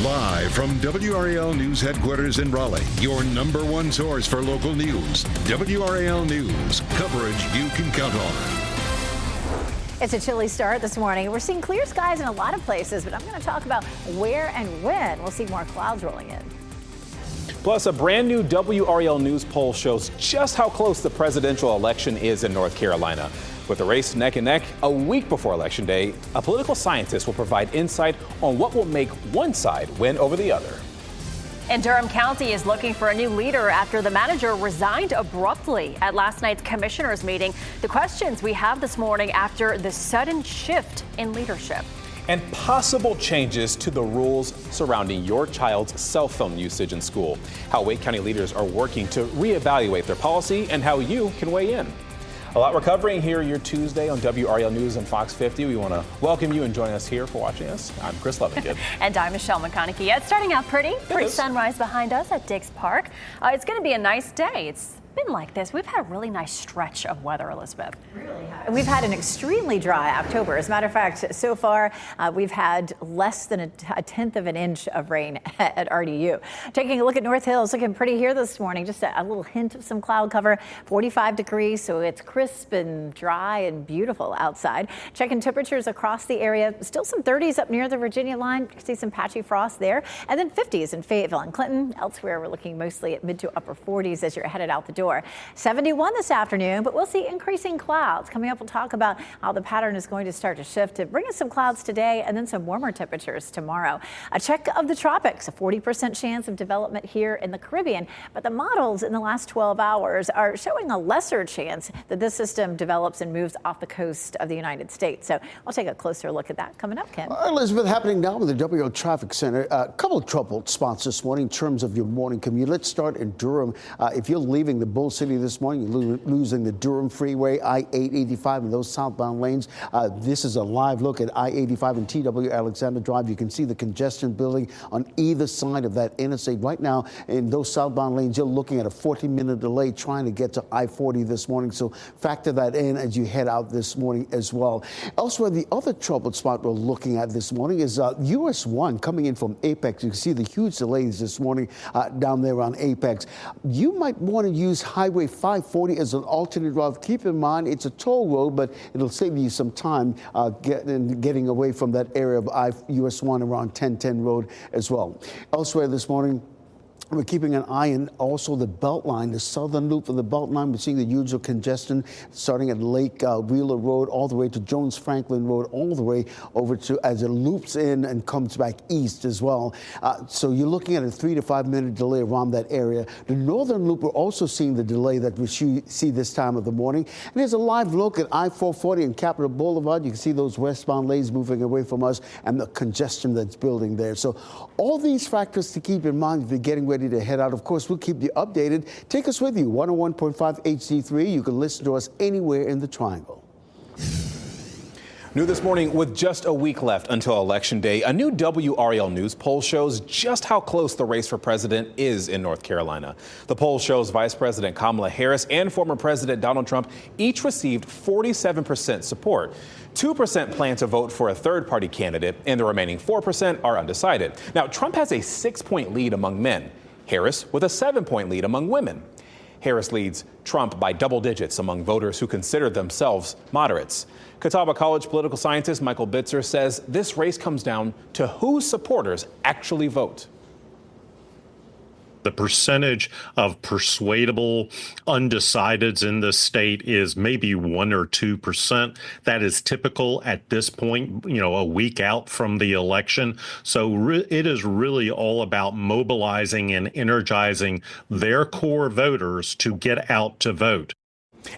Live from WRAL News headquarters in Raleigh, your number one source for local news. WRAL News, coverage you can count on. It's a chilly start this morning. We're seeing clear skies in a lot of places, but I'm going to talk about where and when we'll see more clouds rolling in. Plus, a brand new WRAL News poll shows just how close the presidential election is in North Carolina. With the race neck and neck a week before Election Day, a political scientist will provide insight on what will make one side win over the other. And Durham County is looking for a new leader after the manager resigned abruptly at last night's commissioners meeting. The questions we have this morning after the sudden shift in leadership. And possible changes to the rules surrounding your child's cell phone usage in school. How Wake County leaders are working to reevaluate their policy and how you can weigh in. A lot we're covering here your Tuesday on WRAL News and Fox 50. We want to welcome you and join us here for watching us. I'm Chris Levitt. And I'm Michelle McConaughey. Yeah, it's starting out pretty sunrise behind us at Diggs Park. It's going to be a nice day. It's been like this. We've had a really nice stretch of weather, Elizabeth. Really have. We've had an extremely dry October. As a matter of fact, so far we've had less than a tenth of an inch of rain at RDU. Taking a look at North Hills, looking pretty here this morning. Just a little hint of some cloud cover. 45 degrees, so it's crisp and dry and beautiful outside. Checking temperatures across the area. Still some 30s up near the Virginia line. You can see some patchy frost there. And then 50s in Fayetteville and Clinton. Elsewhere, we're looking mostly at mid to upper 40s as you're headed out the door. 71 this afternoon, but we'll see increasing clouds. Coming up, we'll talk about how the pattern is going to start to shift to bring us some clouds today and then some warmer temperatures tomorrow. A check of the tropics, a 40% chance of development here in the Caribbean, but the models in the last 12 hours are showing a lesser chance that this system develops and moves off the coast of the United States. So we'll take a closer look at that coming up, Ken. Elizabeth, happening now in the WRAL Traffic Center. A couple of troubled spots this morning in terms of your morning commute. Let's start in Durham. If you're leaving the Bull City this morning, you're losing the Durham Freeway, I-885 and those southbound lanes. This is a live look at I-85 and TW Alexander Drive. You can see the congestion building on either side of that interstate. Right now, in those southbound lanes, you're looking at a 40-minute delay trying to get to I-40 this morning. So factor that in as you head out this morning as well. Elsewhere, the other troubled spot we're looking at this morning is US 1 coming in from Apex. You can see the huge delays this morning down there on Apex. You might want to use Highway 540 as an alternate route. Keep in mind, it's a toll road, but it'll save you some time getting away from that area of US 1 around 1010 Road as well. Elsewhere this morning, we're keeping an eye on also the Beltline, the southern loop of the Beltline. We're seeing the usual congestion starting at Lake Wheeler Road all the way to Jones Franklin Road, all the way over to as it loops in and comes back east as well. So you're looking at a 3 to 5 minute delay around that area. The northern loop, we're also seeing the delay that we see this time of the morning. And there's a live look at I-440 and Capitol Boulevard. You can see those westbound lanes moving away from us and the congestion that's building there. So all these factors to keep in mind if you're getting ready to head out. Of course, we'll keep you updated. Take us with you, 101.5 HD3. You can listen to us anywhere in the Triangle. New this morning, with just a week left until Election Day, a new WRAL News poll shows just how close the race for president is in North Carolina. The poll shows Vice President Kamala Harris and former President Donald Trump each received 47% support. 2% plan to vote for a third-party candidate, and the remaining 4% are undecided. Now, Trump has a 6-point lead among men. Harris with a 7-point lead among women. Harris leads Trump by double digits among voters who consider themselves moderates. Catawba College political scientist Michael Bitzer says this race comes down to whose supporters actually vote. The percentage of persuadable undecideds in this state is maybe 1 or 2%. That is typical at this point, a week out from the election. So it is really all about mobilizing and energizing their core voters to get out to vote.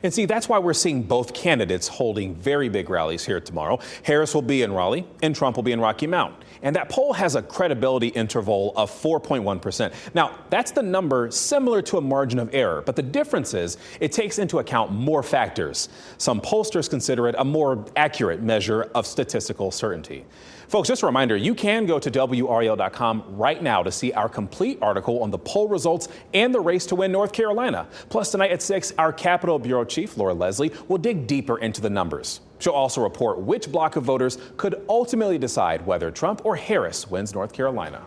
And see, that's why we're seeing both candidates holding very big rallies here tomorrow. Harris will be in Raleigh and Trump will be in Rocky Mount. And that poll has a credibility interval of 4.1%. Now, that's the number similar to a margin of error, but the difference is it takes into account more factors. Some pollsters consider it a more accurate measure of statistical certainty. Folks, just a reminder, you can go to WRAL.com right now to see our complete article on the poll results and the race to win North Carolina. Plus, tonight at 6, our Capitol Bureau Chief, Laura Leslie, will dig deeper into the numbers. She'll also report which block of voters could ultimately decide whether Trump or Harris wins North Carolina.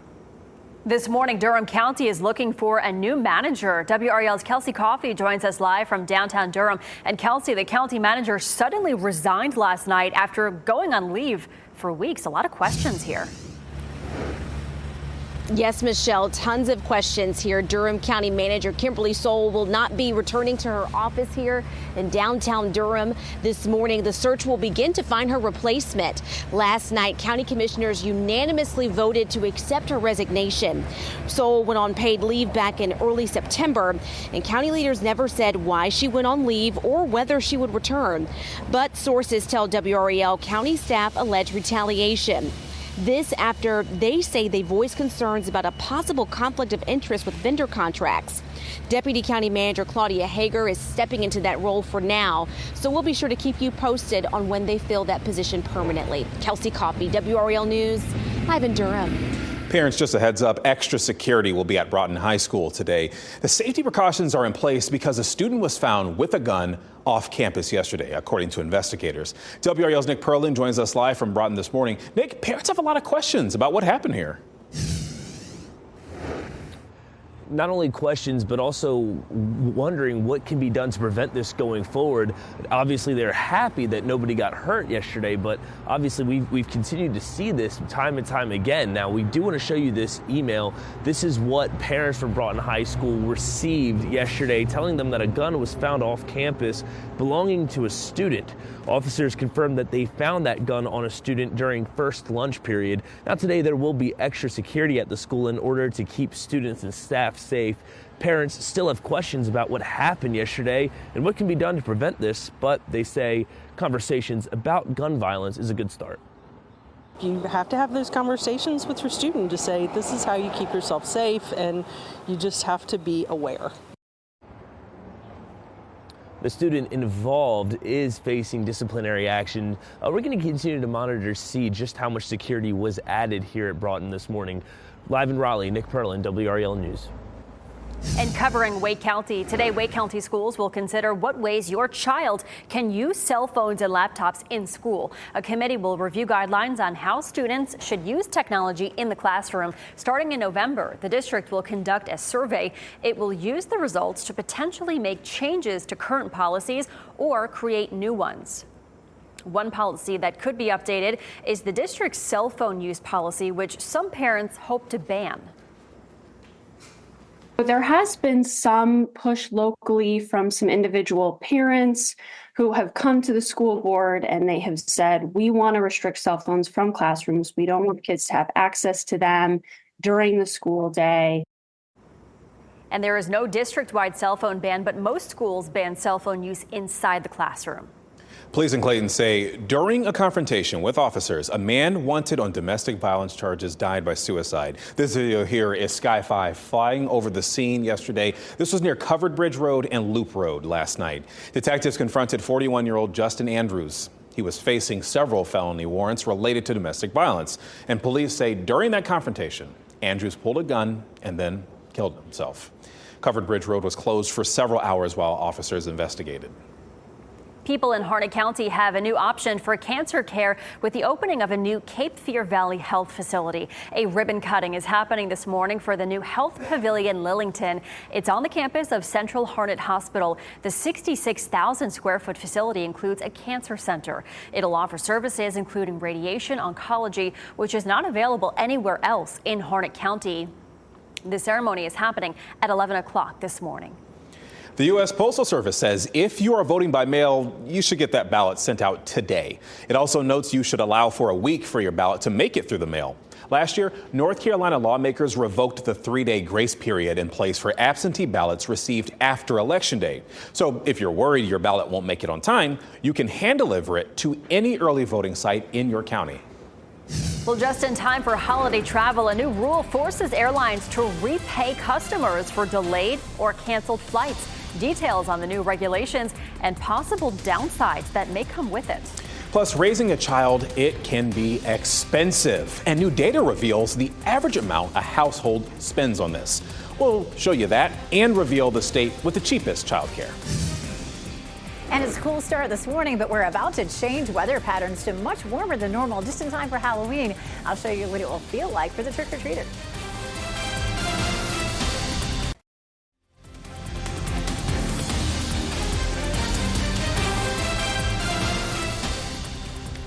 This morning, Durham County is looking for a new manager. WRAL's Kelsey Coffey joins us live from downtown Durham. And Kelsey, the county manager suddenly resigned last night after going on leave for weeks. A lot of questions here. Yes, Michelle, tons of questions here. Durham County Manager Kimberly Soul will not be returning to her office here in downtown Durham this morning. The search will begin to find her replacement. Last night, county commissioners unanimously voted to accept her resignation. Soul went on paid leave back in early September, and county leaders never said why she went on leave or whether she would return. But sources tell WRAL county staff alleged retaliation. This after they say they voiced concerns about a possible conflict of interest with vendor contracts. Deputy County Manager Claudia Hager is stepping into that role for now, so we'll be sure to keep you posted on when they fill that position permanently. Kelsey Coffey, WRAL News, live in Durham. Parents, just a heads up, extra security will be at Broughton High School today. The safety precautions are in place because a student was found with a gun off campus yesterday, according to investigators. WRAL's Nick Perlin joins us live from Broughton this morning. Nick, parents have a lot of questions about what happened here. Not only questions, but also wondering what can be done to prevent this going forward. Obviously, they're happy that nobody got hurt yesterday, but obviously we've continued to see this time and time again. Now, we do want to show you this email. This is what parents from Broughton High School received yesterday, telling them that a gun was found off campus belonging to a student. Officers confirmed that they found that gun on a student during first lunch period. Now, today there will be extra security at the school in order to keep students and staff safe. Parents still have questions about what happened yesterday and what can be done to prevent this, but they say conversations about gun violence is a good start. You have to have those conversations with your student to say this is how you keep yourself safe, and you just have to be aware. The student involved is facing disciplinary action. We're going to continue to monitor to see just how much security was added here at Broughton this morning. Live in Raleigh, Nick Perlin, WRAL News. And covering Wake County, today Wake County schools will consider what ways your child can use cell phones and laptops in school. A committee will review guidelines on how students should use technology in the classroom. Starting in November, the district will conduct a survey. It will use the results to potentially make changes to current policies or create new ones. One policy that could be updated is the district's cell phone use policy, which some parents hope to ban. There has been some push locally from some individual parents who have come to the school board and they have said, we want to restrict cell phones from classrooms. We don't want kids to have access to them during the school day. And there is no district-wide cell phone ban, but most schools ban cell phone use inside the classroom. Police in Clayton say during a confrontation with officers, a man wanted on domestic violence charges died by suicide. This video here is Sky 5 flying over the scene yesterday. This was near Covered Bridge Road and Loop Road last night. Detectives confronted 41-year-old Justin Andrews. He was facing several felony warrants related to domestic violence. And police say during that confrontation, Andrews pulled a gun and then killed himself. Covered Bridge Road was closed for several hours while officers investigated. People in Harnett County have a new option for cancer care with the opening of a new Cape Fear Valley Health facility. A ribbon cutting is happening this morning for the new Health Pavilion Lillington. It's on the campus of Central Harnett Hospital. The 66,000 square foot facility includes a cancer center. It'll offer services including radiation oncology, which is not available anywhere else in Harnett County. The ceremony is happening at 11 o'clock this morning. The U.S. Postal Service says if you are voting by mail, you should get that ballot sent out today. It also notes you should allow for a week for your ballot to make it through the mail. Last year, North Carolina lawmakers revoked the 3-day grace period in place for absentee ballots received after Election Day. So if you're worried your ballot won't make it on time, you can hand deliver it to any early voting site in your county. Well, just in time for holiday travel, a new rule forces airlines to repay customers for delayed or canceled flights. Details on the new regulations and possible downsides that may come with it. Plus, raising a child, it can be expensive. And new data reveals the average amount a household spends on this. We'll show you that and reveal the state with the cheapest childcare. And it's a cool start this morning, but we're about to change weather patterns to much warmer than normal just in time for Halloween. I'll show you what it will feel like for the trick-or-treaters.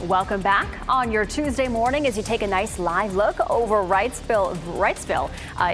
Welcome back on your Tuesday morning as you take a nice live look over Wrightsville.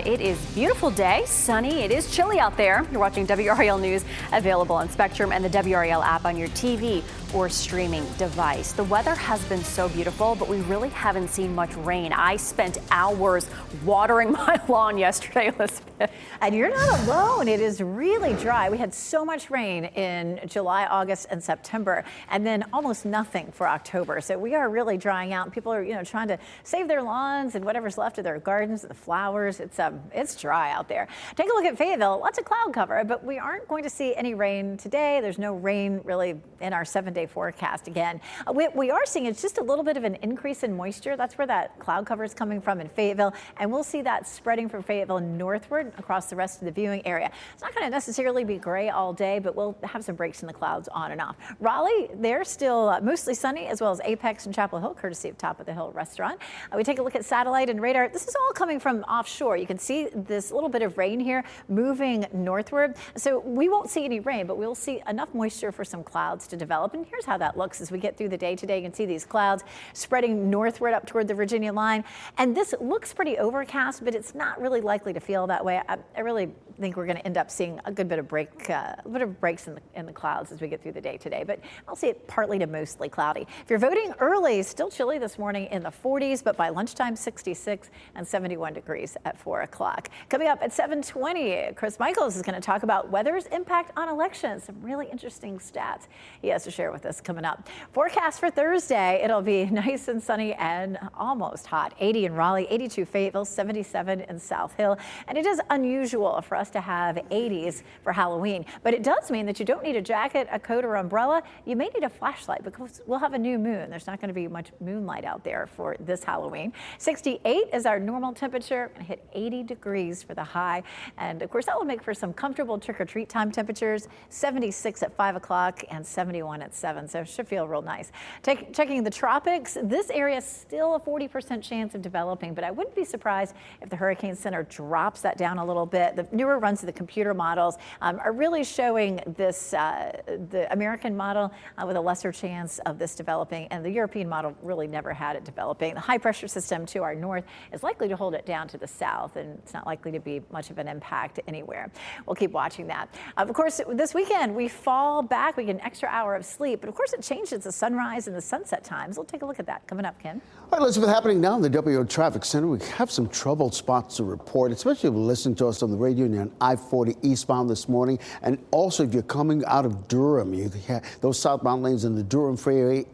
It is a beautiful day, sunny. It is chilly out there. You're watching WRAL News, available on Spectrum and the WRAL app on your TV or streaming device. The weather has been so beautiful, but we really haven't seen much rain. I spent hours watering my lawn yesterday, Elizabeth. And you're not alone. It is really dry. We had so much rain in July, August, and September, and then almost nothing for October. So we are really drying out. People are, trying to save their lawns and whatever's left of their gardens, the flowers. It's dry out there. Take a look at Fayetteville. Lots of cloud cover, but we aren't going to see any rain today. There's no rain really in our 7-day forecast again. We are seeing it's just a little bit of an increase in moisture. That's where that cloud cover is coming from in Fayetteville, and we'll see that spreading from Fayetteville northward across the rest of the viewing area. It's not going to necessarily be gray all day, but we'll have some breaks in the clouds on and off. Raleigh, they're still mostly sunny, as well as Apex and Chapel Hill, courtesy of Top of the Hill restaurant. We take a look at satellite and radar. This is all coming from offshore. You can see this little bit of rain here moving northward. So we won't see any rain, but we'll see enough moisture for some clouds to develop. And here's how that looks as we get through the day today. You can see these clouds spreading northward up toward the Virginia line. And this looks pretty overcast, but it's not really likely to feel that way. I really think we're going to end up seeing a good bit of breaks in the clouds as we get through the day today. But I'll see it partly to mostly cloudy. If you're voting early, still chilly this morning in the 40s, but by lunchtime 66 and 71 degrees at 4 o'clock. Coming up at 7:20, Chris Michaels is going to talk about weather's impact on elections. Some really interesting stats he has to share with us coming up. Forecast for Thursday, it'll be nice and sunny and almost hot. 80 in Raleigh, 82 Fayetteville, 77 in South Hill. And it is unusual for us to have 80s for Halloween, but it does mean that you don't need a jacket, a coat, or umbrella. You may need a flashlight because we'll have a new moon. There's not going to be much moonlight out there for this Halloween. 68 is our normal temperature. Going to hit 80 degrees for the high. And of course, that will make for some comfortable trick-or-treat time temperatures. 76 at 5 o'clock and 71 at 7. So it should feel real nice. Checking the tropics, this area is still a 40% chance of developing, but I wouldn't be surprised if the Hurricane Center drops that down a little bit. The newer runs of the computer models are really showing this, the American model with a lesser chance of this developing, and the European model really never had it developing. The high pressure system to our north is likely to hold it down to the south, and it's not likely to be much of an impact anywhere. We'll keep watching that. Of course, this weekend we fall back. We get an extra hour of sleep, but of course it changes the sunrise and the sunset times. We'll take a look at that coming up, Ken. All right, Elizabeth, happening now in the WRAL Traffic Center. We have some troubled spots to report, especially if you listen to us on the radio and you're on I-40 eastbound this morning. And also if you're coming out of Durham, you have those southbound lanes in the Durham Freeway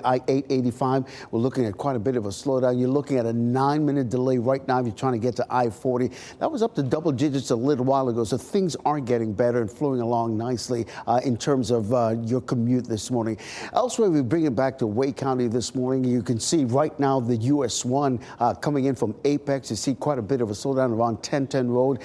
I-885. We're looking at quite a bit of a slowdown. You're looking at a 9-minute delay right now if you're trying to get to I-40. That was up to double digits a little while ago, so things are getting better and flowing along nicely in terms of your commute this morning. Elsewhere, we bring it back to Wake County this morning. You can see right now the US 1 coming in from Apex. You see quite a bit of a slowdown around 1010 Road.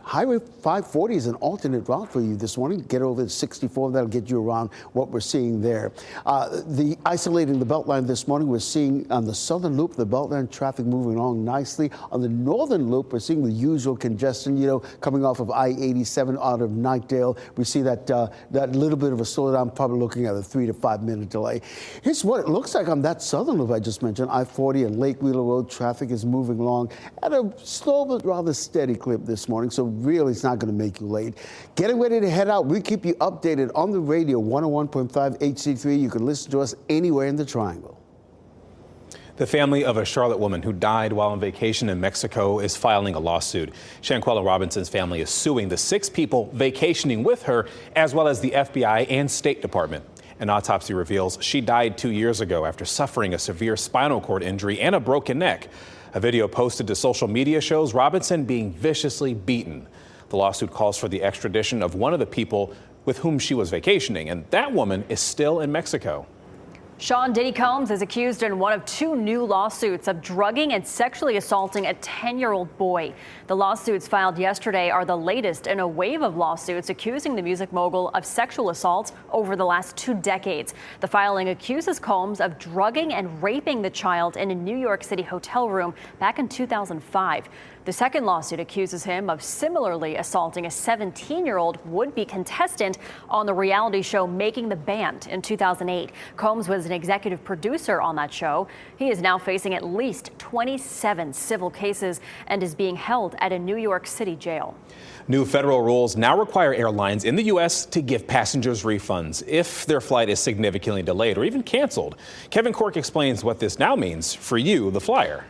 Highway 540 is an alternate route for you this morning. Get over to 64. That'll get you around what we're seeing there. The isolating the Beltline this morning, we're seeing on the southern loop, the Beltline traffic moving along nicely. On the northern loop, we're seeing the usual congestion, coming off of I-87 out of Knightdale. We see that little bit of a slowdown, probably looking at a 3 to 5 minute delay. Here's what it looks like on that southern loop I just mentioned. I-40 and Lake Wheeler Road traffic is moving along at a slow but rather steady clip this morning. So really, it's not going to make you late. Getting ready to head out. We keep you updated on the radio, 101.5 HD3. You can listen to us anywhere in the Triangle. The family of a Charlotte woman who died while on vacation in Mexico is filing a lawsuit. Shanquella Robinson's family is suing the 6 people vacationing with her, as well as the FBI and State Department. An autopsy reveals she died 2 years ago after suffering a severe spinal cord injury and a broken neck. A video posted to social media shows Robinson being viciously beaten. The lawsuit calls for the extradition of one of the people with whom she was vacationing, and that woman is still in Mexico. Sean Diddy Combs is accused in one of 2 new lawsuits of drugging and sexually assaulting a 10-year-old boy. The lawsuits filed yesterday are the latest in a wave of lawsuits accusing the music mogul of sexual assaults over the last 2 decades. The filing accuses Combs of drugging and raping the child in a New York City hotel room back in 2005. The second lawsuit accuses him of similarly assaulting a 17-year-old would-be contestant on the reality show Making the Band in 2008. Combs was an executive producer on that show. He is now facing at least 27 civil cases and is being held at a New York City jail. New federal rules now require airlines in the U.S. to give passengers refunds if their flight is significantly delayed or even canceled. Kevin Cork explains what this now means for you, the flyer.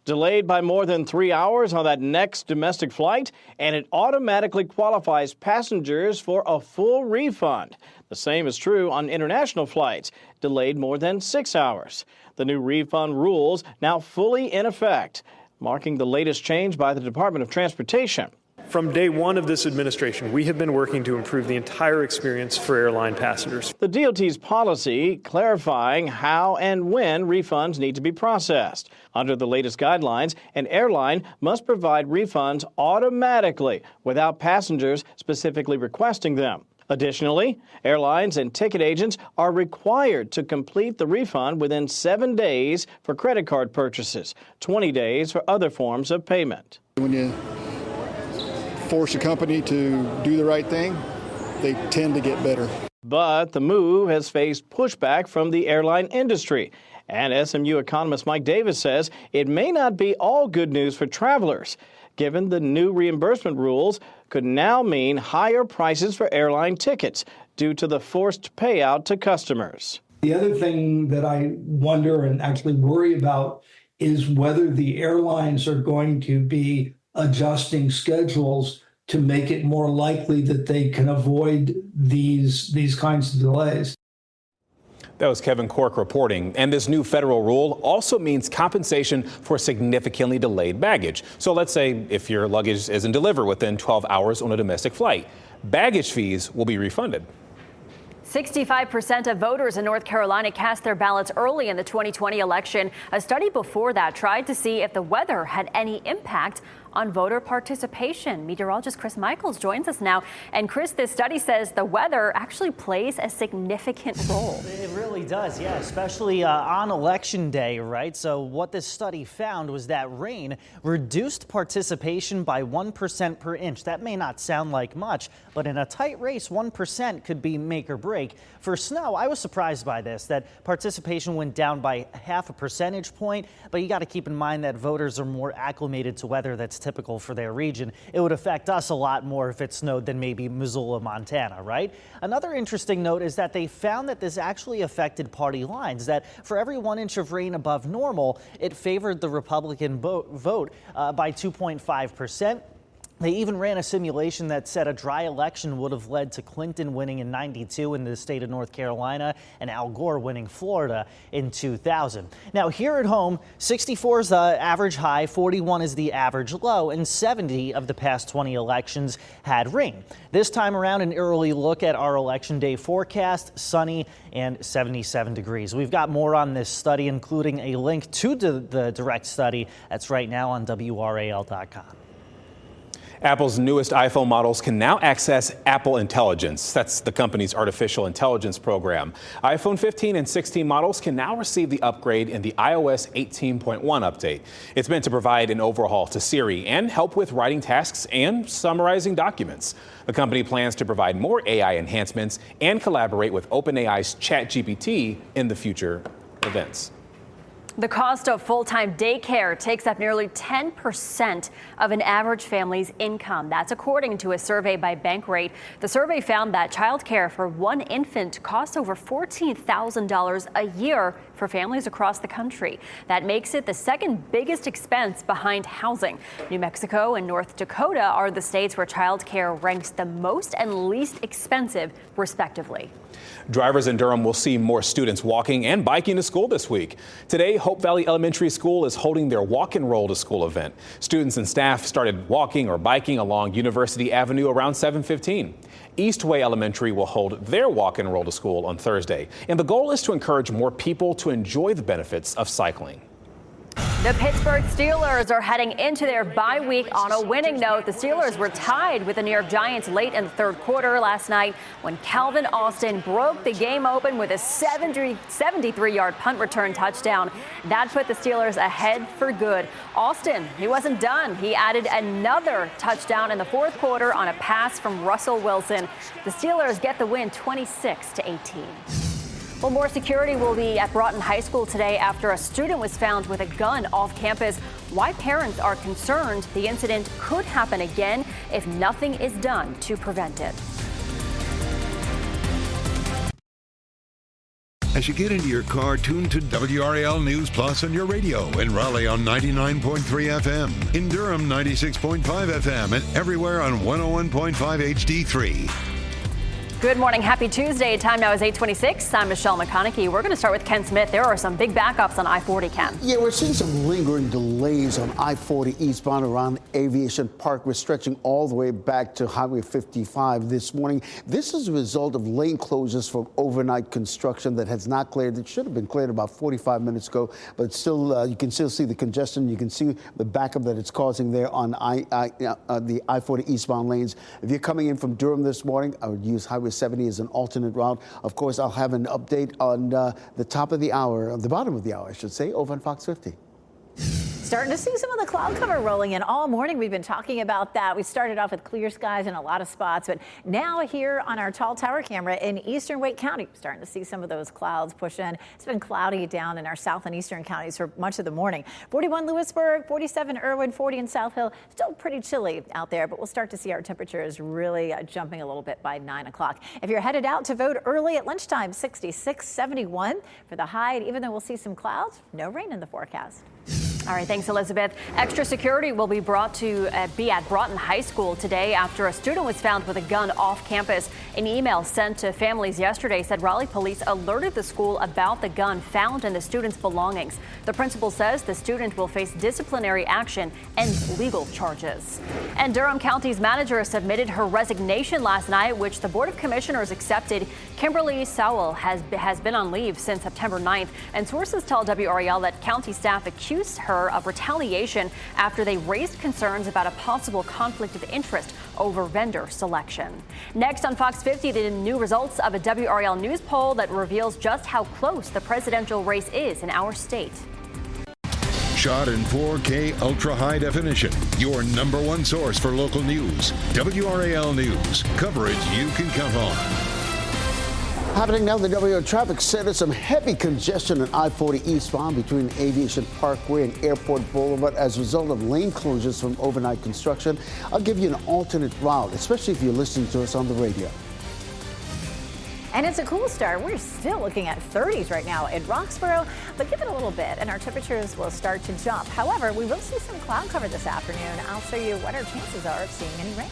Delayed by more than 3 hours on that next domestic flight, and it automatically qualifies passengers for a full refund. The same is true on international flights, delayed more than 6 hours. The new refund rules now fully in effect, marking the latest change by the Department of Transportation. From day one of this administration, we have been working to improve the entire experience for airline passengers. The DOT's policy clarifying how and when refunds need to be processed. Under the latest guidelines, an airline must provide refunds automatically without passengers specifically requesting them. Additionally, airlines and ticket agents are required to complete the refund within 7 days for credit card purchases, 20 days for other forms of payment. When you force a company to do the right thing, they tend to get better. But the move has faced pushback from the airline industry. And SMU economist Mike Davis says it may not be all good news for travelers, given the new reimbursement rules could now mean higher prices for airline tickets due to the forced payout to customers. The other thing that I wonder and actually worry about is whether the airlines are going to be adjusting schedules to make it more likely that they can avoid these kinds of delays. That was Kevin Cork reporting. And this new federal rule also means compensation for significantly delayed baggage. So let's say if your luggage isn't delivered within 12 hours on a domestic flight, baggage fees will be refunded. 65% of voters in North Carolina cast their ballots early in the 2020 election. A study before that tried to see if the weather had any impact on voter participation. Meteorologist Chris Michaels joins us now. And Chris, this study says the weather actually plays a significant role. It really does, yeah, especially on Election Day, right? So what this study found was that rain reduced participation by 1% per inch. That may not sound like much, but in a tight race, 1% could be make or break. For snow, I was surprised by this, that participation went down by 0.5 percentage point, but you got to keep in mind that voters are more acclimated to weather that's typical for their region. It would affect us a lot more if it snowed than maybe Missoula, Montana, right? Another interesting note is that they found that this actually affected party lines, that for every 1 inch of rain above normal, it favored the Republican vote by 2.5%. They even ran a simulation that said a dry election would have led to Clinton winning in '92 in the state of North Carolina and Al Gore winning Florida in 2000. Now here at home, 64 is the average high, 41 is the average low, and 70 of the past 20 elections had rain. This time around, an early look at our Election Day forecast, sunny and 77 degrees. We've got more on this study, including a link to the direct study that's right now on WRAL.com. Apple's newest iPhone models can now access Apple Intelligence. That's the company's artificial intelligence program. iPhone 15 and 16 models can now receive the upgrade in the iOS 18.1 update. It's meant to provide an overhaul to Siri and help with writing tasks and summarizing documents. The company plans to provide more AI enhancements and collaborate with OpenAI's ChatGPT in the future events. The cost of full-time daycare takes up nearly 10% of an average family's income. That's according to a survey by Bankrate. The survey found that childcare for one infant costs over $14,000 a year for families across the country. That makes it the second biggest expense behind housing. New Mexico and North Dakota are the states where childcare ranks the most and least expensive, respectively. Drivers in Durham will see more students walking and biking to school this week. Today, Hope Valley Elementary School is holding their Walk and Roll to School event. Students and staff started walking or biking along University Avenue around 7:15. Eastway Elementary will hold their Walk and Roll to School on Thursday. And the goal is to encourage more people to enjoy the benefits of cycling. The Pittsburgh Steelers are heading into their bye week on a winning note. The Steelers were tied with the New York Giants late in the third quarter last night when Calvin Austin broke the game open with a 73-yard punt return touchdown. That put the Steelers ahead for good. Austin, he wasn't done. He added another touchdown in the fourth quarter on a pass from Russell Wilson. The Steelers get the win 26-18. Well, more security will be at Broughton High School today after a student was found with a gun off campus. Why parents are concerned the incident could happen again if nothing is done to prevent it. As you get into your car, tune to WRAL News Plus on your radio. In Raleigh on 99.3 FM. In Durham, 96.5 FM. And everywhere on 101.5 HD3. Good morning. Happy Tuesday. Time now is 8:26. I'm Michelle McConaughey. We're going to start with Ken Smith. There are some big backups on I-40, Ken. Yeah, we're seeing some lingering delays on I-40 eastbound around Aviation Park. We're stretching all the way back to Highway 55 this morning. This is a result of lane closures from overnight construction that has not cleared. It should have been cleared about 45 minutes ago, but still, you can still see the congestion. You can see the backup that it's causing there on the I-40 eastbound lanes. If you're coming in from Durham this morning, I would use Highway 70 as an alternate route. Of course, I'll have an update on the top of the hour, the bottom of the hour, I should say, over on Fox 50. Starting to see some of the cloud cover rolling in all morning. We've been talking about that. We started off with clear skies in a lot of spots, but now here on our tall tower camera in eastern Wake County, starting to see some of those clouds push in. It's been cloudy down in our south and eastern counties for much of the morning. 41 Lewisburg, 47 Irwin, 40 in South Hill. Still pretty chilly out there, but we'll start to see our temperatures really jumping a little bit by 9 o'clock. If you're headed out to vote early at lunchtime, 66, 71 for the high. Even though we'll see some clouds, no rain in the forecast. All right, thanks, Elizabeth. Extra security will be brought to be at Broughton High School today after a student was found with a gun off campus. An email sent to families yesterday said Raleigh police alerted the school about the gun found in the student's belongings. The principal says the student will face disciplinary action and legal charges. And Durham County's manager submitted her resignation last night, which the Board of Commissioners accepted. Kimberly Sowell has been on leave since September 9th, and sources tell WRAL that county staff accused her of retaliation after they raised concerns about a possible conflict of interest over vendor selection. Next on Fox 50, the new results of a WRAL News poll that reveals just how close the presidential race is in our state. Shot in 4K ultra high definition. Your number one source for local news. WRAL News. Coverage you can count on. Happening now, the WRAL Traffic Center, some heavy congestion on I-40 eastbound between Aviation Parkway and Airport Boulevard as a result of lane closures from overnight construction. I'll give you an alternate route, especially if you're listening to us on the radio. And it's a cool start. We're still looking at 30s right now in Roxborough, but give it a little bit and our temperatures will start to jump. However, we will see some cloud cover this afternoon. I'll show you what our chances are of seeing any rain.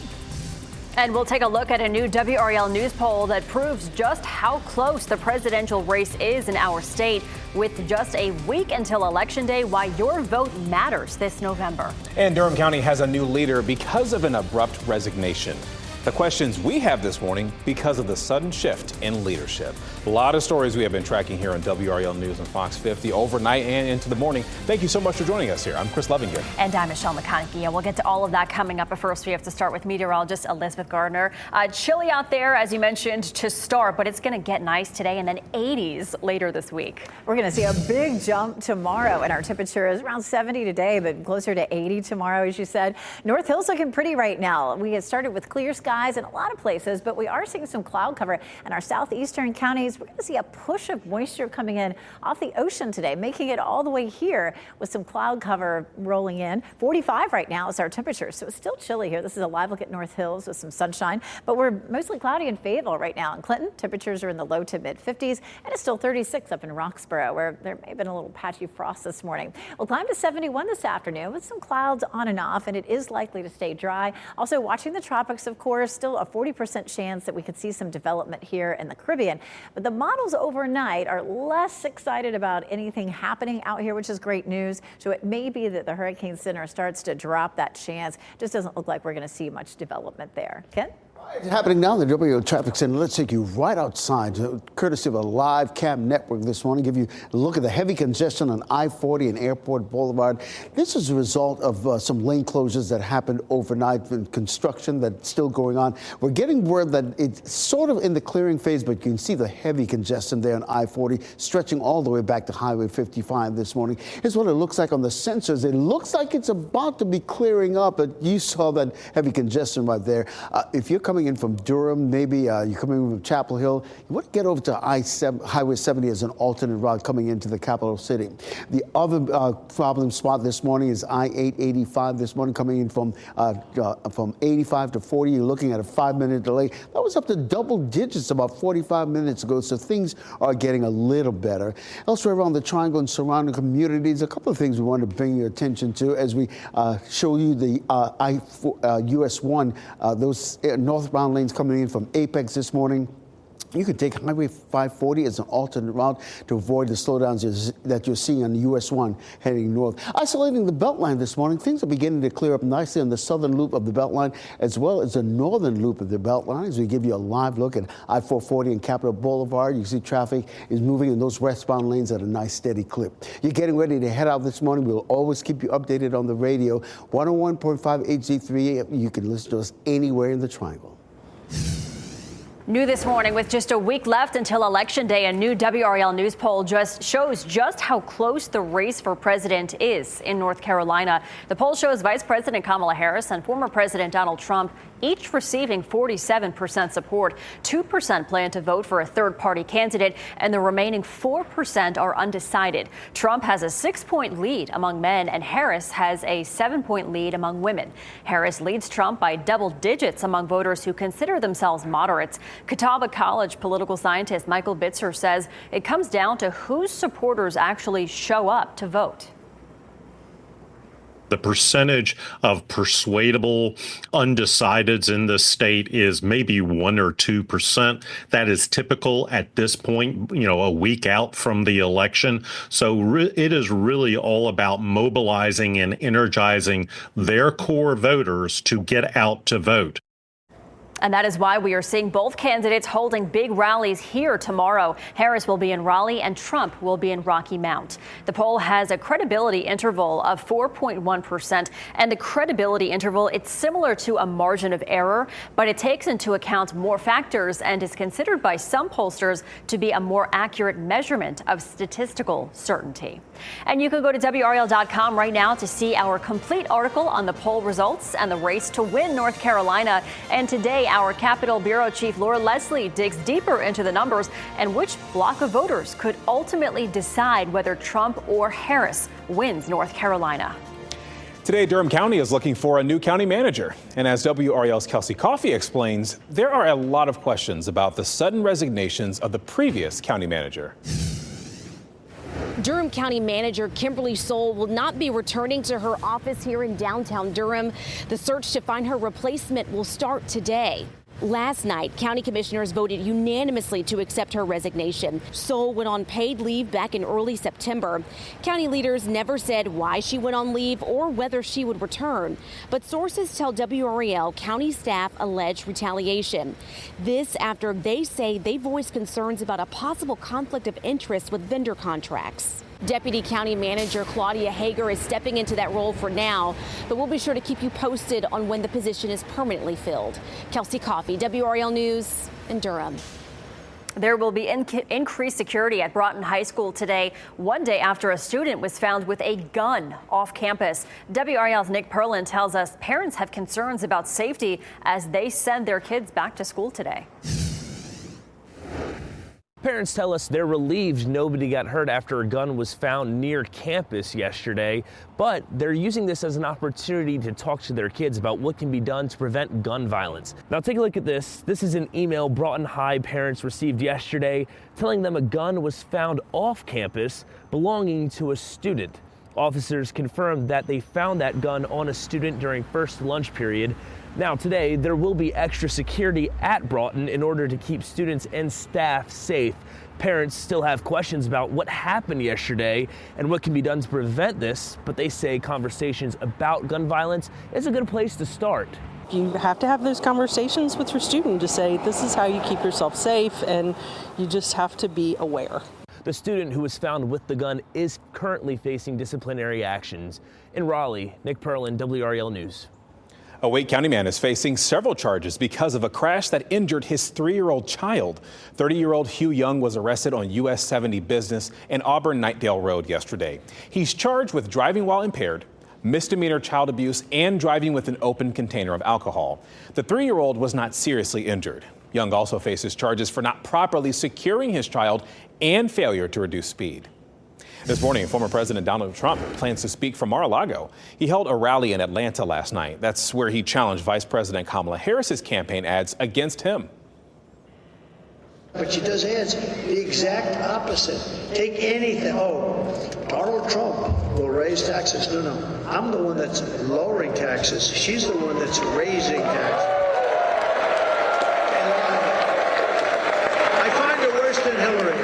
And we'll take a look at a new WRAL News poll that proves just how close the presidential race is in our state. With just a week until Election Day, why your vote matters this November. And Durham County has a new leader because of an abrupt resignation. The questions we have this morning because of the sudden shift in leadership. A lot of stories we have been tracking here on WRAL News and Fox 50 overnight and into the morning. Thank you so much for joining us here. I'm Chris Lovingood. And I'm Michelle McConaughey. And we'll get to all of that coming up. But first, we have to start with meteorologist Elizabeth Gardner. Chilly out there, as you mentioned, to start, but it's going to get nice today and then 80s later this week. We're going to see a big jump tomorrow, and our temperature is around 70 today, but closer to 80 tomorrow, as you said. North Hill's looking pretty right now. We had started with clear skies in a lot of places, but we are seeing some cloud cover in our southeastern counties. We're going to see a push of moisture coming in off the ocean today, making it all the way here with some cloud cover rolling in. 45 right now is our temperature, so it's still chilly here. This is a live look at North Hills with some sunshine, but we're mostly cloudy in Fayetteville right now. In Clinton, temperatures are in the low to mid 50s, and it's still 36 up in Roxborough, where there may have been a little patchy frost this morning. We'll climb to 71 this afternoon with some clouds on and off, and it is likely to stay dry. Also watching the tropics, of course, still a 40% chance that we could see some development here in the Caribbean. But the models overnight are less excited about anything happening out here, which is great news. So it may be that the Hurricane Center starts to drop that chance. Just doesn't look like we're going to see much development there. Ken? It's happening now in the WRAL Traffic Center. Let's take you right outside, courtesy of a live cam network this morning. Give you a look at the heavy congestion on I-40 and Airport Boulevard. This is a result of some lane closures that happened overnight and construction that's still going on. We're getting word that it's sort of in the clearing phase, but you can see the heavy congestion there on I-40 stretching all the way back to Highway 55 this morning. Here's what it looks like on the sensors. It looks like it's about to be clearing up, but you saw that heavy congestion right there. If you're coming in from Durham, maybe you're coming in from Chapel Hill, you want to get over to Highway 70 as an alternate route coming into the capital city. The other problem spot this morning is I-885 this morning, coming in from 85 to 40. You're looking at a 5-minute delay. That was up to double digits about 45 minutes ago, so things are getting a little better. Elsewhere around the Triangle and surrounding communities, a couple of things we want to bring your attention to as we show you the US 1, those northbound lanes coming in from Apex this morning. You can take Highway 540 as an alternate route to avoid the slowdowns that you're seeing on US 1 heading north. Isolating the Beltline this morning, things are beginning to clear up nicely on the southern loop of the Beltline as well as the northern loop of the Beltline. As we give you a live look at I-440 and Capitol Boulevard, you see traffic is moving in those westbound lanes at a nice steady clip. You're getting ready to head out this morning. We'll always keep you updated on the radio. 101.5 HD3. You can listen to us anywhere in the Triangle. New this morning, with just a week left until Election Day, a new WRAL News poll just shows just how close the race for president is in North Carolina. The poll shows Vice President Kamala Harris and former President Donald Trump each receiving 47% support. 2% plan to vote for a third-party candidate, and the remaining 4% are undecided. Trump has a 6-point lead among men, and Harris has a 7-point lead among women. Harris leads Trump by double digits among voters who consider themselves moderates. Catawba College political scientist Michael Bitzer says it comes down to whose supporters actually show up to vote. The percentage of persuadable undecideds in this state is maybe 1 or 2%. That is typical at this point, a week out from the election. So it is really all about mobilizing and energizing their core voters to get out to vote. And that is why we are seeing both candidates holding big rallies here tomorrow. Harris will be in Raleigh and Trump will be in Rocky Mount. The poll has a credibility interval of 4.1%, and the credibility interval, it's similar to a margin of error, but it takes into account more factors and is considered by some pollsters to be a more accurate measurement of statistical certainty. And you can go to WRAL.com right now to see our complete article on the poll results and the race to win North Carolina. And today, our Capitol Bureau Chief Laura Leslie digs deeper into the numbers and which block of voters could ultimately decide whether Trump or Harris wins North Carolina. Today, Durham County is looking for a new county manager. And as WRAL's Kelsey Coffey explains, there are a lot of questions about the sudden resignations of the previous county manager. Durham County Manager Kimberly Soule will not be returning to her office here in downtown Durham. The search to find her replacement will start today. Last night, county commissioners voted unanimously to accept her resignation. Soule went on paid leave back in early September. County leaders never said why she went on leave or whether she would return. But sources tell WRAL county staff alleged retaliation. This after they say they voiced concerns about a possible conflict of interest with vendor contracts. Deputy County Manager Claudia Hager is stepping into that role for now, but we'll be sure to keep you posted on when the position is permanently filled. Kelsey Coffey, WRAL News in Durham. There will be increased security at Broughton High School today, one day after a student was found with a gun off campus. WRAL's Nick Perlin tells us parents have concerns about safety as they send their kids back to school today. Parents tell us they're relieved nobody got hurt after a gun was found near campus yesterday, but they're using this as an opportunity to talk to their kids about what can be done to prevent gun violence. Now take a look at this. This is an email Broughton High parents received yesterday telling them a gun was found off campus belonging to a student. Officers confirmed that they found that gun on a student during first lunch period. Now today, there will be extra security at Broughton in order to keep students and staff safe. Parents still have questions about what happened yesterday and what can be done to prevent this, but they say conversations about gun violence is a good place to start. You have to have those conversations with your student to say, this is how you keep yourself safe, and you just have to be aware. The student who was found with the gun is currently facing disciplinary actions. In Raleigh, Nick Perlin, WRAL News. A Wake County man is facing several charges because of a crash that injured his 3-year-old child. 30-year-old Hugh Young was arrested on US 70 Business and Auburn-Knightdale Road yesterday. He's charged with driving while impaired, misdemeanor child abuse, and driving with an open container of alcohol. The 3-year-old was not seriously injured. Young also faces charges for not properly securing his child and failure to reduce speed. This morning, former President Donald Trump plans to speak from Mar-a-Lago. He held a rally in Atlanta last night. That's where he challenged Vice President Kamala Harris's campaign ads against him. But she does ads the exact opposite. Take anything. Oh, Donald Trump will raise taxes. No. I'm the one that's lowering taxes. She's the one that's raising taxes. I find it worse than Hillary.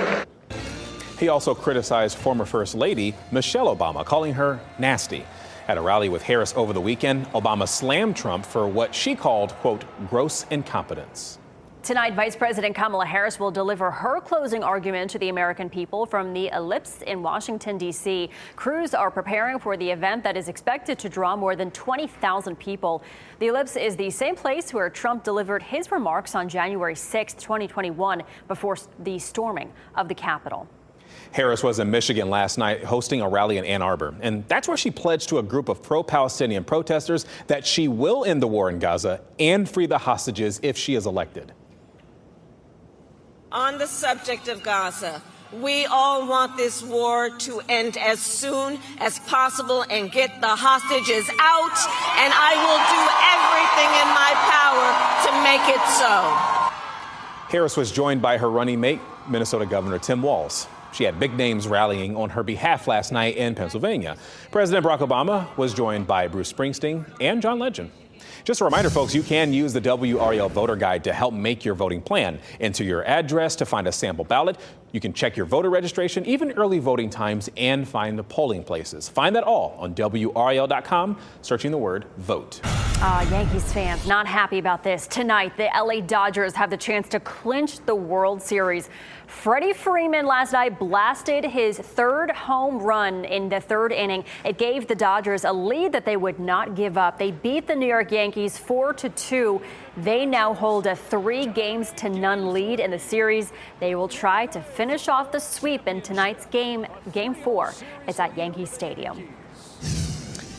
He also criticized former First Lady Michelle Obama, calling her nasty. At a rally with Harris over the weekend, Obama slammed Trump for what she called, quote, gross incompetence. Tonight, Vice President Kamala Harris will deliver her closing argument to the American people from the Ellipse in Washington, D.C. Crews are preparing for the event that is expected to draw more than 20,000 people. The Ellipse is the same place where Trump delivered his remarks on January 6, 2021, before the storming of the Capitol. Harris was in Michigan last night hosting a rally in Ann Arbor, and that's where she pledged to a group of pro-Palestinian protesters that she will end the war in Gaza and free the hostages if she is elected. On the subject of Gaza, we all want this war to end as soon as possible and get the hostages out, and I will do everything in my power to make it so. Harris was joined by her running mate, Minnesota Governor Tim Walz. She had big names rallying on her behalf last night in Pennsylvania. President Barack Obama was joined by Bruce Springsteen and John Legend. Just a reminder, folks, you can use the WRAL voter guide to help make your voting plan. Enter your address to find a sample ballot. You can check your voter registration, even early voting times, and find the polling places. Find that all on WRAL.com, searching the word vote. Yankees fans not happy about this. Tonight, the LA Dodgers have the chance to clinch the World Series. Freddie Freeman last night blasted his third home run in the third inning. It gave the Dodgers a lead that they would not give up. They beat the New York Yankees 4-2. They now hold a 3-0 lead in the series. They will try to finish off the sweep in tonight's game 4. It's at Yankee Stadium.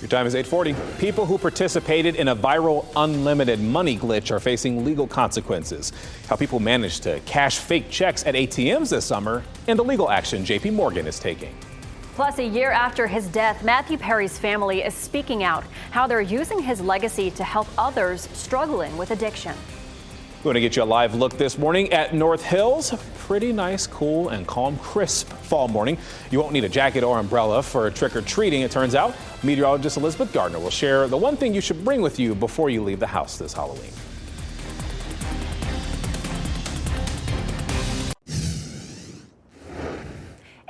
Your time is 8:40. People who participated in a viral unlimited money glitch are facing legal consequences. How people managed to cash fake checks at ATMs this summer and the legal action JP Morgan is taking. Plus, a year after his death, Matthew Perry's family is speaking out how they're using his legacy to help others struggling with addiction. We want to get you a live look this morning at North Hills. Pretty nice, cool, and calm, crisp fall morning. You won't need a jacket or umbrella for trick-or-treating, it turns out. Meteorologist Elizabeth Gardner will share the one thing you should bring with you before you leave the house this Halloween.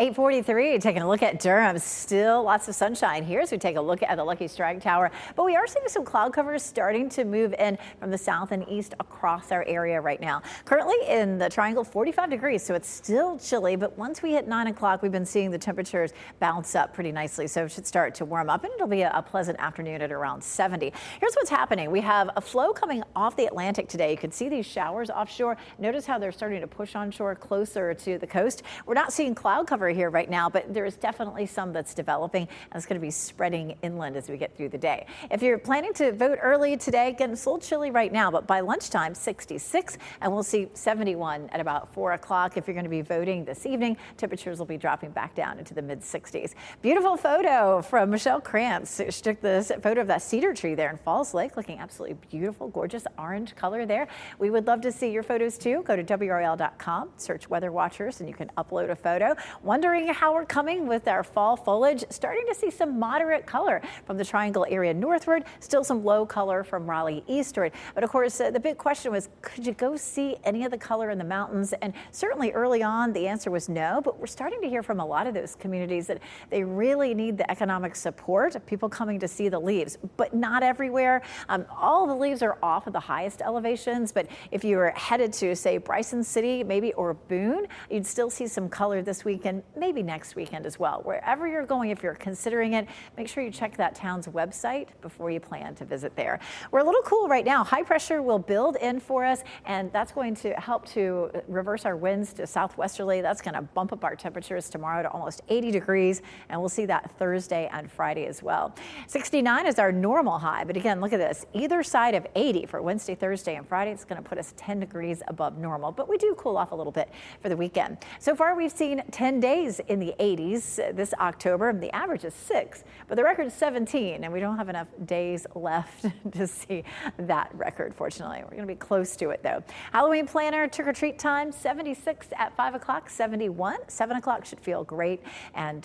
8:43, taking a look at Durham. Still lots of sunshine here as we take a look at the Lucky Strike Tower. But we are seeing some cloud covers starting to move in from the south and east across our area right now. Currently in the triangle, 45 degrees, so it's still chilly. But once we hit 9 o'clock, we've been seeing the temperatures bounce up pretty nicely. So it should start to warm up, and it'll be a pleasant afternoon at around 70. Here's what's happening. We have a flow coming off the Atlantic today. You can see these showers offshore. Notice how they're starting to push onshore closer to the coast. We're not seeing cloud cover here right now, but there is definitely some that's developing, and it's going to be spreading inland as we get through the day. If you're planning to vote early today, again, it's a little chilly right now, but by lunchtime, 66, and we'll see 71 at about 4 o'clock. If you're going to be voting this evening, temperatures will be dropping back down into the mid-60s. Beautiful photo from Michelle Krantz. She took this photo of that cedar tree there in Falls Lake, looking absolutely beautiful, gorgeous orange color there. We would love to see your photos too. Go to WRAL.com, search Weather Watchers, and you can upload a photo. One wondering how we're coming with our fall foliage. Starting to see some moderate color from the Triangle area northward, still some low color from Raleigh eastward. But of course, the big question was, could you go see any of the color in the mountains? And certainly early on, the answer was no, but we're starting to hear from a lot of those communities that they really need the economic support of people coming to see the leaves, but not everywhere. All the leaves are off of the highest elevations, but if you were headed to, say, Bryson City, maybe, or Boone, you'd still see some color this weekend, maybe next weekend as well. Wherever you're going, if you're considering it, make sure you check that town's website before you plan to visit there. We're a little cool right now. High pressure will build in for us, and that's going to help to reverse our winds to southwesterly. That's going to bump up our temperatures tomorrow to almost 80 degrees, and we'll see that Thursday and Friday as well. 69 is our normal high, but again, look at this. Either side of 80 for Wednesday, Thursday, and Friday, it's going to put us 10 degrees above normal, but we do cool off a little bit for the weekend. So far, we've seen 10 days in the 80s this October. The average is 6, but the record is 17, and we don't have enough days left to see that record, fortunately. We're going to be close to it, though. Halloween planner, trick-or-treat time, 76 at 5 o'clock, 71. 7 o'clock should feel great. And,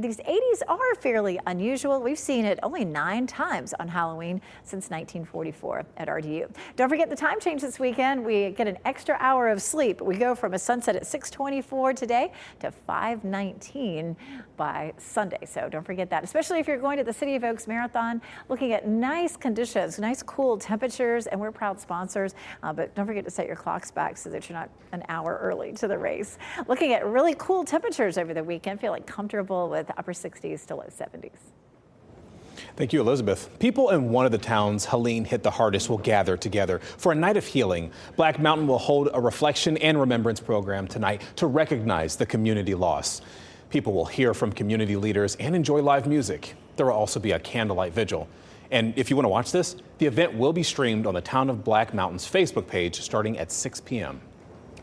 these 80s are fairly unusual. We've seen it only 9 times on Halloween since 1944 at RDU. Don't forget the time change this weekend. We get an extra hour of sleep. We go from a sunset at 6:24 today to 5:19 by Sunday. So don't forget that, especially if you're going to the City of Oaks Marathon, looking at nice conditions, nice cool temperatures, and we're proud sponsors. But don't forget to set your clocks back so that you're not an hour early to the race. Looking at really cool temperatures over the weekend, feeling comfortable with upper 60s to low 70s. Thank you, Elizabeth. People in one of the towns Helene hit the hardest will gather together for a night of healing. Black Mountain will hold a reflection and remembrance program tonight to recognize the community loss. People will hear from community leaders and enjoy live music. There will also be a candlelight vigil. And if you want to watch this, the event will be streamed on the Town of Black Mountain's Facebook page starting at 6 p.m.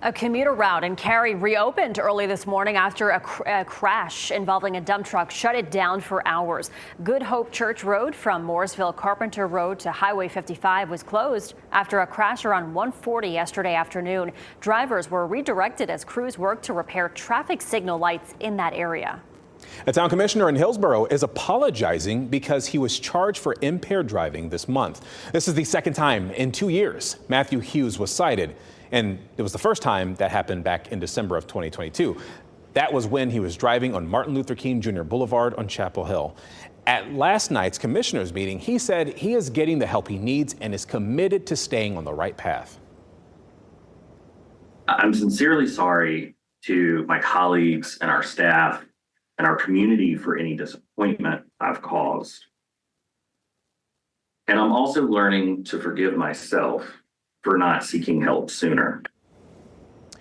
A commuter route in Cary reopened early this morning after a crash involving a dump truck shut it down for hours. Good Hope Church Road from Mooresville Carpenter Road to Highway 55 was closed after a crash around 1:40 yesterday afternoon. Drivers were redirected as crews worked to repair traffic signal lights in that area. A town commissioner in Hillsborough is apologizing because he was charged for impaired driving this month. This is the second time in 2 years Matthew Hughes was cited. And it was the first time that happened back in December of 2022. That was when he was driving on Martin Luther King Jr. Boulevard on Chapel Hill. At last night's commissioners meeting, he said he is getting the help he needs and is committed to staying on the right path. I'm sincerely sorry to my colleagues and our staff and our community for any disappointment I've caused. And I'm also learning to forgive myself for not seeking help sooner.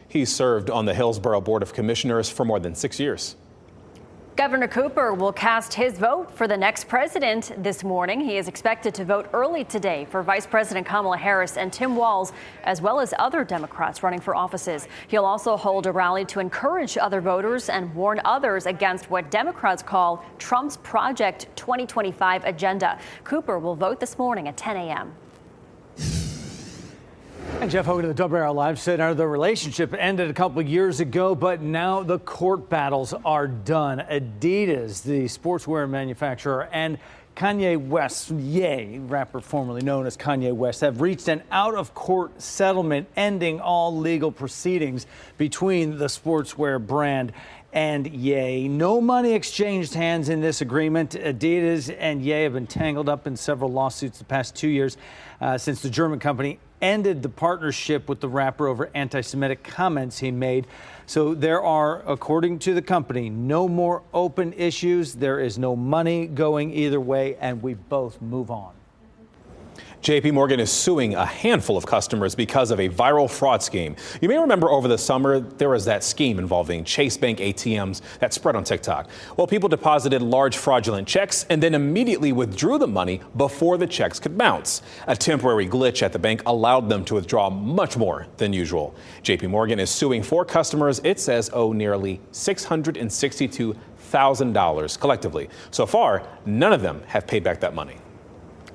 He served on the Hillsborough Board of Commissioners for more than 6 years. Governor Cooper will cast his vote for the next president this morning. He is expected to vote early today for Vice President Kamala Harris and Tim Walz, as well as other Democrats running for offices. He'll also hold a rally to encourage other voters and warn others against what Democrats call Trump's Project 2025 agenda. Cooper will vote this morning at 10 a.m. And Jeff Hogan of the WRAL Live Center. The relationship ended a couple of years ago, but now the court battles are done. Adidas, the sportswear manufacturer, and Kanye West, rapper formerly known as Kanye West, have reached an out-of-court settlement ending all legal proceedings between the sportswear brand and Ye. No money exchanged hands in this agreement. Adidas and Ye have been tangled up in several lawsuits the past 2 years since the German company ended the partnership with the rapper over anti-Semitic comments he made. So there are, according to the company, no more open issues. There is no money going either way, and we both move on. JP Morgan is suing a handful of customers because of a viral fraud scheme. You may remember over the summer, there was that scheme involving Chase Bank ATMs that spread on TikTok. Well, people deposited large fraudulent checks and then immediately withdrew the money before the checks could bounce. A temporary glitch at the bank allowed them to withdraw much more than usual. JP Morgan is suing 4 customers it says owe nearly $662,000 collectively. So far, none of them have paid back that money.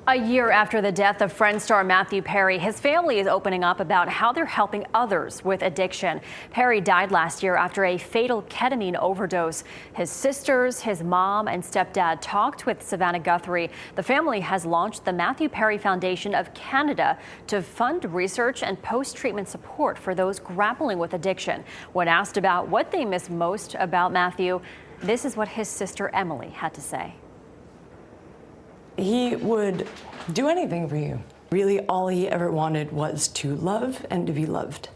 A year after the death of Friends star Matthew Perry, his family is opening up about how they're helping others with addiction. Perry died last year after a fatal ketamine overdose. His sisters, his mom, and stepdad talked with Savannah Guthrie. The family has launched the Matthew Perry Foundation of Canada to fund research and post-treatment support for those grappling with addiction. When asked about what they miss most about Matthew, this is what his sister Emily had to say. He would do anything for you. Really, all he ever wanted was to love and to be loved.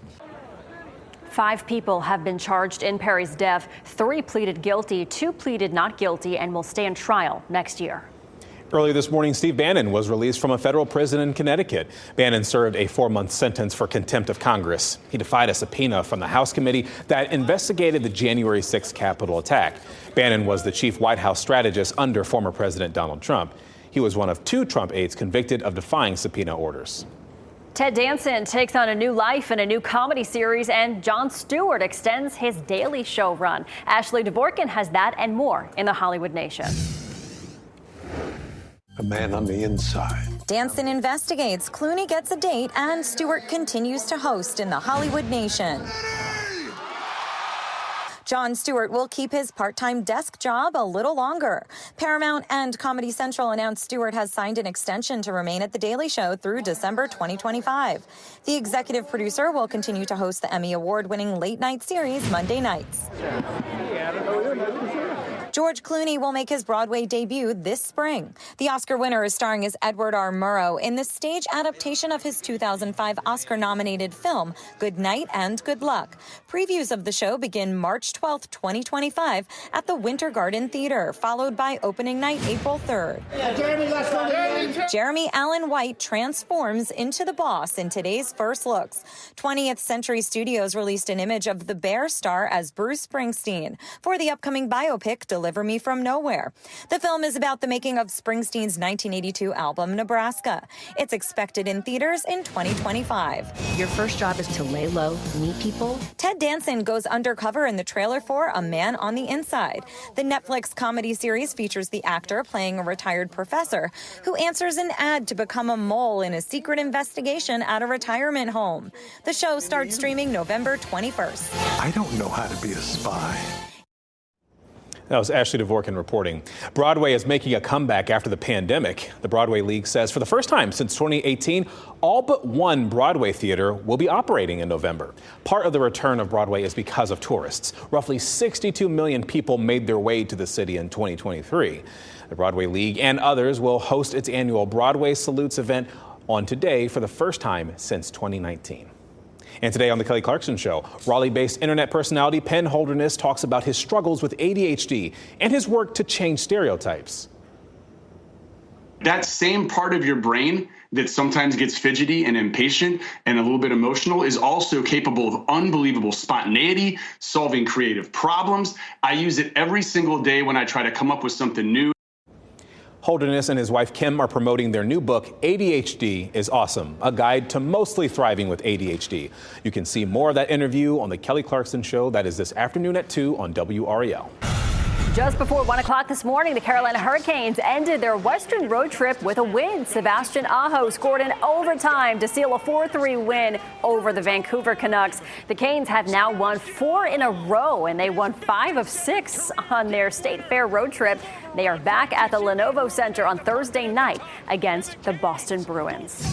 5 people have been charged in Perry's death. 3 pleaded guilty, 2 pleaded not guilty, and will stand trial next year. Early this morning, Steve Bannon was released from a federal prison in Connecticut. Bannon served a 4-month sentence for contempt of Congress. He defied a subpoena from the House committee that investigated the January 6th Capitol attack. Bannon was the chief White House strategist under former President Donald Trump. He was one of 2 Trump aides convicted of defying subpoena orders. Ted Danson takes on a new life in a new comedy series, and Jon Stewart extends his Daily Show run. Ashley Dvorkin has that and more in the Hollywood Nation. A man on the inside. Danson investigates, Clooney gets a date, and Stewart continues to host in the Hollywood Nation. Jon Stewart will keep his part-time desk job a little longer. Paramount and Comedy Central announced Stewart has signed an extension to remain at The Daily Show through December 2025. The executive producer will continue to host the Emmy Award-winning late-night series Monday nights. George Clooney will make his Broadway debut this spring. The Oscar winner is starring as Edward R. Murrow in the stage adaptation of his 2005 Oscar-nominated film, Good Night and Good Luck. Previews of the show begin March 12, 2025 at the Winter Garden Theater, followed by opening night April 3rd. Jeremy Allen White transforms into the boss in today's First Looks. 20th Century Studios released an image of the Bear star as Bruce Springsteen for the upcoming biopic Deliver Me From Nowhere. The film is about the making of Springsteen's 1982 album, Nebraska. It's expected in theaters in 2025. Your first job is to lay low, meet people. Ted Danson goes undercover in the trailer for A Man on the Inside. The Netflix comedy series features the actor playing a retired professor who answers an ad to become a mole in a secret investigation at a retirement home. The show starts streaming November 21st. I don't know how to be a spy. That was Ashley Dvorkin reporting. Broadway is making a comeback after the pandemic. The Broadway League says for the first time since 2018, all but one Broadway theater will be operating in November. Part of the return of Broadway is because of tourists. Roughly 62 million people made their way to the city in 2023. The Broadway League and others will host its annual Broadway Salutes event on today for the first time since 2019. And today on The Kelly Clarkson Show, Raleigh-based internet personality Penn Holderness talks about his struggles with ADHD and his work to change stereotypes. That same part of your brain that sometimes gets fidgety and impatient and a little bit emotional is also capable of unbelievable spontaneity, solving creative problems. I use it every single day when I try to come up with something new. Holderness and his wife Kim are promoting their new book, ADHD is Awesome, a guide to mostly thriving with ADHD. You can see more of that interview on The Kelly Clarkson Show. That is this afternoon at 2 on WRAL. Just before 1 o'clock this morning, the Carolina Hurricanes ended their Western road trip with a win. Sebastian Aho scored in overtime to seal a 4-3 win over the Vancouver Canucks. The Canes have now won 4 in a row, and they won 5 of 6 on their State Fair road trip. They are back at the Lenovo Center on Thursday night against the Boston Bruins.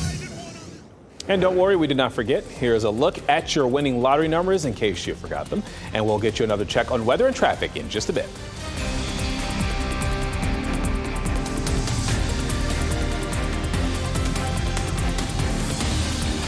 And don't worry, we did not forget. Here's a look at your winning lottery numbers in case you forgot them. And we'll get you another check on weather and traffic in just a bit.